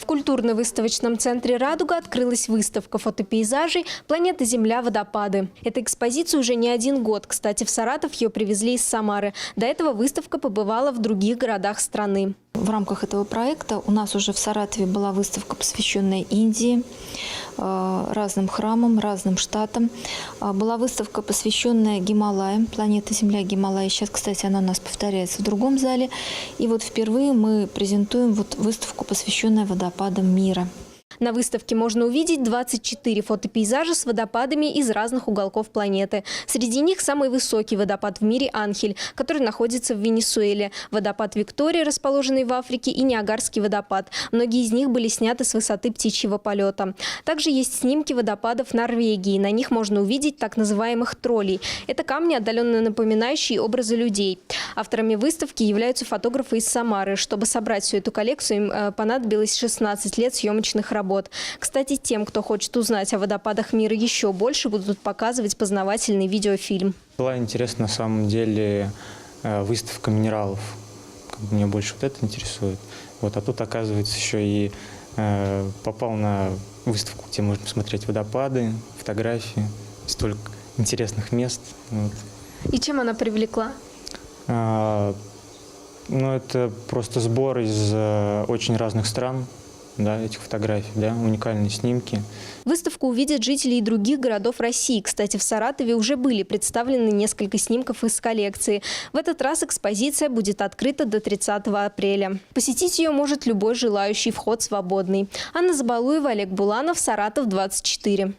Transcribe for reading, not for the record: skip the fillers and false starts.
В культурно-выставочном центре «Радуга» открылась выставка фотопейзажей «Планета Земля. Водопады». Эта экспозиция уже не один год. Кстати, в Саратов ее привезли из Самары. До этого выставка побывала в других городах страны. В рамках этого проекта у нас уже в Саратове была выставка, посвященная Индии, разным храмам, разным штатам. Была выставка, посвященная Гималаям, планета Земля, Гималаи. Сейчас, кстати, она у нас повторяется в другом зале. И вот впервые мы презентуем выставку, посвященную водопадам мира. На выставке можно увидеть 24 фотопейзажа с водопадами из разных уголков планеты. Среди них самый высокий водопад в мире – Анхель, который находится в Венесуэле, водопад Виктория, расположенный в Африке, и Ниагарский водопад. Многие из них были сняты с высоты птичьего полета. Также есть снимки водопадов в Норвегии. На них можно увидеть так называемых троллей. Это камни, отдаленно напоминающие образы людей. Авторами выставки являются фотографы из Самары. Чтобы собрать всю эту коллекцию, им понадобилось 16 лет съемочных работ. Кстати, тем, кто хочет узнать о водопадах мира еще больше, будут показывать познавательный видеофильм. Была интересна на самом деле выставка минералов. Меня больше вот это интересует. А тут, оказывается, еще и попал на выставку, где можно посмотреть водопады, фотографии, столько интересных мест. И чем она привлекла? Это просто сбор из очень разных стран. Этих фотографий, уникальные снимки. Выставку увидят жители и других городов России. Кстати, в Саратове уже были представлены несколько снимков из коллекции. В этот раз экспозиция будет открыта до 30 апреля. Посетить ее может любой желающий, вход свободный. Анна Забалуева, Олег Буланов, Саратов, 24.